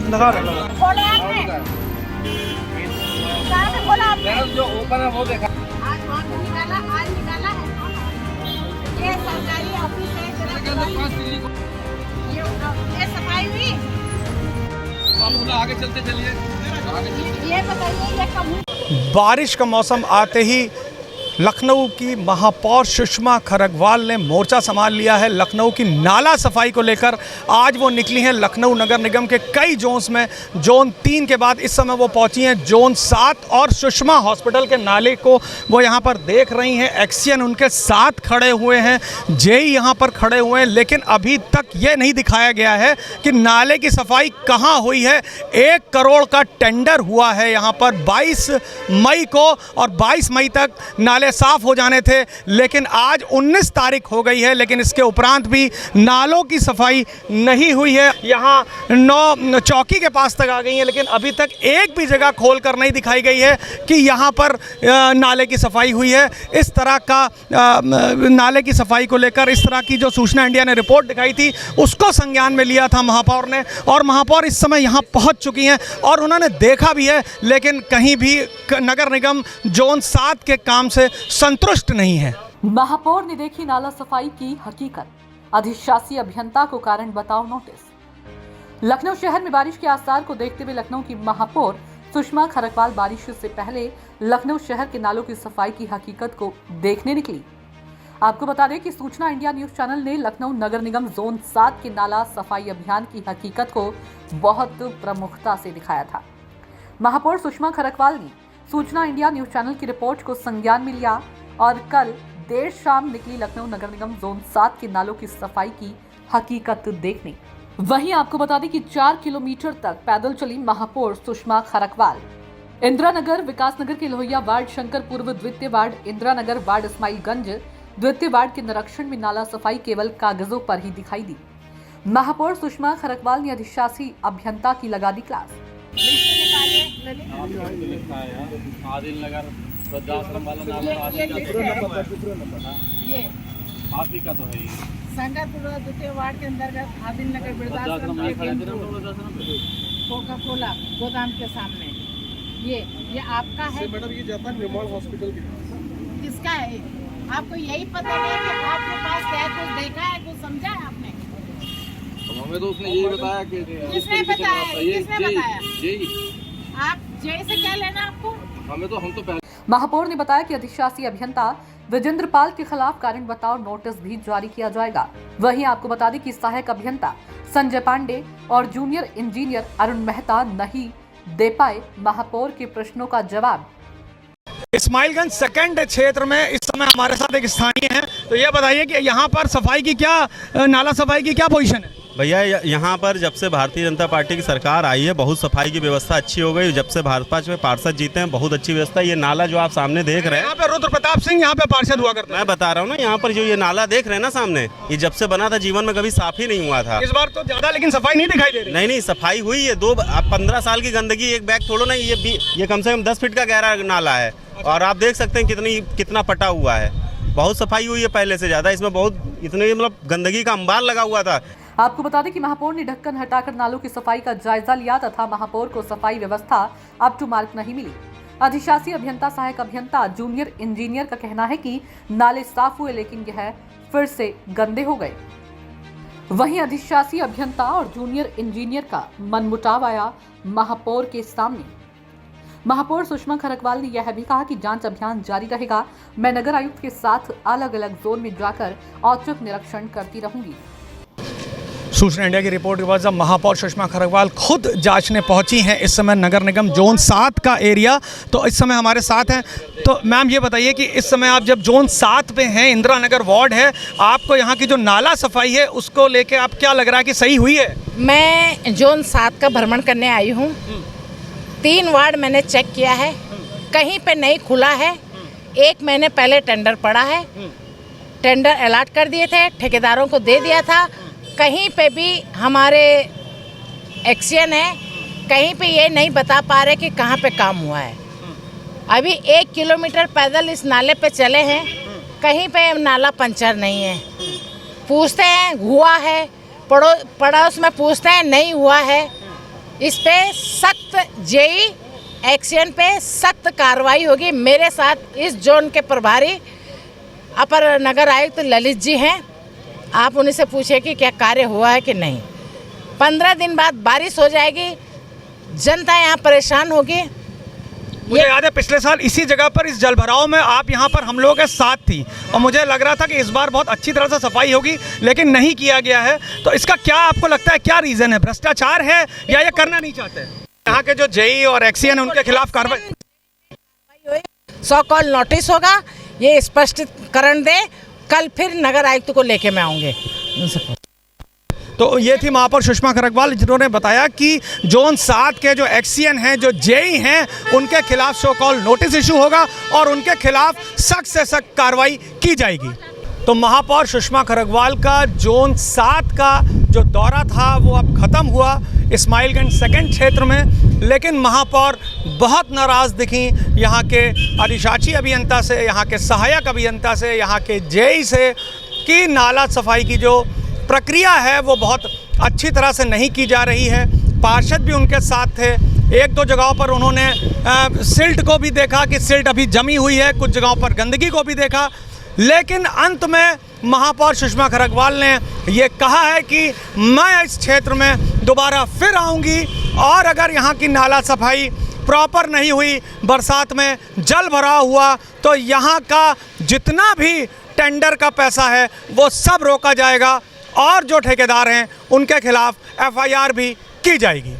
लगा रहे खोला आपने? कहाँ पे खोला आपने? जो ओपन है वो देखा। आज वहाँ पे निकाला, आज निकाला है। ये सरकारी ऑफिस है, ये सफाई हुई। आगे चलते चलिए। ये बताइए ये कब? बारिश का मौसम आते ही लखनऊ की महापौर सुषमा खरगवाल ने मोर्चा संभाल लिया है। लखनऊ की नाला सफाई को लेकर आज वो निकली हैं लखनऊ नगर निगम के कई जोन्स में। जोन 3 के बाद इस समय वो पहुंची हैं जोन 7 और सुषमा हॉस्पिटल के नाले को वो यहां पर देख रही हैं। एक्सीएन उनके साथ खड़े हुए हैं, जेई यहां पर खड़े हुए हैं, लेकिन अभी तक ये नहीं दिखाया गया है कि नाले की सफाई कहाँ हुई है। 1 करोड़ का टेंडर हुआ है यहाँ पर 22 मई को और 22 मई तक नाले साफ हो जाने थे, लेकिन आज 19 तारीख हो गई है, लेकिन इसके उपरांत भी नालों की सफाई नहीं हुई है। यहाँ 9 चौकी के पास तक आ गई है, लेकिन अभी तक एक भी जगह खोल कर नहीं दिखाई गई है कि यहाँ पर नाले की सफाई हुई है। इस तरह का नाले की सफाई को लेकर इस तरह की जो सूचना इंडिया ने रिपोर्ट दिखाई थी उसको संज्ञान में लिया था महापौर ने, और महापौर इस समय यहाँ पहुँच चुकी हैं और उन्होंने देखा भी है, लेकिन कहीं भी नगर निगम जोन 7 के काम से संतुष्ट नहीं है। महापौर ने देखी नाला सफाई की हकीकत, अधिशासी अभियंता को कारण बताओ नोटिस। लखनऊ शहर में बारिश के आसार को देखते हुए लखनऊ की महापौर सुषमा खरगवाल बारिश से पहले लखनऊ शहर के नालों की सफाई की हकीकत को देखने निकली। आपको बता दें कि सूचना इंडिया न्यूज चैनल ने लखनऊ नगर निगम जोन 7 के नाला सफाई अभियान की हकीकत को बहुत प्रमुखता से दिखाया था। महापौर सुषमा खरगवाल ने सूचना इंडिया न्यूज चैनल की रिपोर्ट को संज्ञान में लिया और कल देर शाम निकली लखनऊ नगर निगम जोन 7 के नालों की सफाई की हकीकत देखने। वहीं आपको बता दें कि 4 किलोमीटर तक पैदल चली महापौर सुषमा खरगवाल। इंदिरा नगर, विकास नगर के लोहिया वार्ड, शंकर पूर्व द्वितीय वार्ड, इंदिरा नगर वार्ड, इस्माइलगंज द्वितीय वार्ड के निरीक्षण में नाला सफाई केवल कागजों पर ही दिखाई दी। महापौर सुषमा खरगवाल ने अधिशासी अभियंता की लगा दी क्लास। आदिल नगर वृद्धाश्रम वाला नाला आप ही का तो है। शंकरपुर द्वितीय वार्ड के अंतर्गत आदिल नगर वृद्धाश्रम कोका कोला गोदाम के सामने ये आपका है मैडम। ये जापान निर्माण हॉस्पिटल किसका है? आपको यही पता नहीं कि आपके पास क्या कुछ देखा है, कुछ समझा है आपने? हमें तो उसने यही बताया कि किसने बताया? किसने बताया? जेई। आप जेई से क्या लेना आपको? हम तो महापौर ने बताया कि अधिशासी अभियंता विजेंद्र पाल के खिलाफ कारण बताओ नोटिस भी जारी किया जाएगा। वहीं आपको बता दें कि सहायक अभियंता संजय पांडे और जूनियर इंजीनियर अरुण मेहता नहीं दे पाए महापौर के प्रश्नों का जवाब। इस्माइलगंज सेकंड क्षेत्र में इस समय हमारे साथ एक स्थानीय हैं, तो ये बताइए कि यहाँ पर सफाई की क्या, नाला सफाई की क्या पोजीशन है? भैया यहाँ पर जब से भारतीय जनता पार्टी की सरकार आई है बहुत सफाई की व्यवस्था अच्छी हो गई। जब से भाजपा में पार्षद जीते हैं बहुत अच्छी व्यवस्था। ये नाला जो आप सामने देख रहे हैं, यहाँ पे रुद्र प्रताप सिंह यहाँ पे पार्षद हुआ करते हैं। मैं बता रहा हूँ ना, यहाँ पर जो ये नाला देख रहे हैं ना सामने, ये जब से बना था जीवन में कभी साफ ही नहीं हुआ था। इस बार तो ज्यादा लेकिन सफाई नहीं दिखाई दे रही। नहीं सफाई हुई है। 15 साल की गंदगी एक बैग छोड़ो ना, ये कम से कम 10 फीट का गहरा नाला है और आप देख सकते हैं कितना पटा हुआ है। बहुत सफाई हुई है पहले से ज्यादा। इसमें बहुत इतने मतलब गंदगी का अंबार लगा हुआ था। आपको बता दें कि महापौर ने ढक्कन हटाकर नालों की सफाई का जायजा लिया तथा महापौर को सफाई व्यवस्था अप टू मार्क नहीं मिली। अधिशासी अभियंता, सहायक अभियंता, जूनियर इंजीनियर का कहना है कि नाले साफ हुए लेकिन यह फिर से गंदे हो गए। वहीं अधिशासी अभियंता और जूनियर इंजीनियर का मनमुटाव आया महापौर के सामने। महापौर सुषमा खरगवाल ने यह भी कहा कि जांच अभियान जारी रहेगा। मैं नगर आयुक्त के साथ अलग अलग जोन में जाकर औचक निरीक्षण करती रहूंगी। सूचना इंडिया की रिपोर्ट के बाद जब महापौर सुषमा खरगवाल खुद जांचने पहुंची हैं इस समय नगर निगम जोन 7 का एरिया, तो इस समय हमारे साथ हैं। तो मैम ये बताइए कि इस समय आप जब जोन 7 पे हैं, इंदिरा नगर वार्ड है, आपको यहाँ की जो नाला सफाई है उसको लेके आप क्या लग रहा है कि सही हुई है? मैं जोन 7 का भ्रमण करने आई हूँ। 3 वार्ड मैंने चेक किया है, कहीं पे नहीं खुला है। 1 महीने पहले टेंडर पड़ा है, टेंडर अलॉट कर दिए थे, ठेकेदारों को दे दिया था। कहीं पे भी हमारे एक्शन है, कहीं पे ये नहीं बता पा रहे कि कहाँ पे काम हुआ है। अभी 1 किलोमीटर पैदल इस नाले पे चले हैं, कहीं पे नाला पंचर नहीं है। पूछते हैं हुआ है, पड़ोस में पूछते हैं नहीं हुआ है। इस पे सख्त जेई एक्शन पे सख्त कार्रवाई होगी। मेरे साथ इस जोन के प्रभारी अपर नगर आयुक्त ललित जी हैं। आप उन्हीं से पूछे कि क्या कार्य हुआ है कि नहीं। 15 दिन बाद बारिश हो जाएगी, जनता यहाँ परेशान होगी। मुझे याद है पिछले साल इसी जगह पर इस जलभराव में आप यहाँ पर हम लोगों के साथ थी और मुझे लग रहा था कि इस बार बहुत अच्छी तरह से सफाई होगी, लेकिन नहीं किया गया है। तो इसका क्या आपको लगता है, क्या रीज़न है? भ्रष्टाचार है या ये करना नहीं चाहते? यहाँ के जो जेई और एक्सीएन उनके खिलाफ कार्रवाई 100 कॉल नोटिस होगा, ये स्पष्टीकरण दे। कल फिर नगर आयुक्त को लेके मैं आऊँगे उनसे। तो ये थी महापौर सुषमा खरगवाल, जिन्होंने बताया कि जोन 7 के जो एक्सीएन हैं, जो जेई हैं, उनके खिलाफ शो कॉल नोटिस इशू होगा और उनके खिलाफ सख्त से सख्त कार्रवाई की जाएगी। तो महापौर सुषमा खरगवाल का जोन 7 का जो दौरा था वो अब ख़त्म हुआ इस्माइलगंज सेकंड क्षेत्र में, लेकिन महापौर बहुत नाराज़ दिखी यहाँ के अधिशासी अभियंता से, यहाँ के सहायक अभियंता से, यहाँ के जेई से कि नाला सफाई की जो प्रक्रिया है वो बहुत अच्छी तरह से नहीं की जा रही है। पार्षद भी उनके साथ थे। एक दो जगहों पर उन्होंने सिल्ट को भी देखा कि सिल्ट अभी जमी हुई है, कुछ जगहों पर गंदगी को भी देखा, लेकिन अंत में महापौर सुषमा खरगवाल ने ये कहा है कि मैं इस क्षेत्र में दोबारा फिर आऊँगी और अगर यहाँ की नाला सफाई प्रॉपर नहीं हुई, बरसात में जल भरा हुआ, तो यहाँ का जितना भी टेंडर का पैसा है वो सब रोका जाएगा और जो ठेकेदार हैं उनके खिलाफ एफआईआर भी की जाएगी।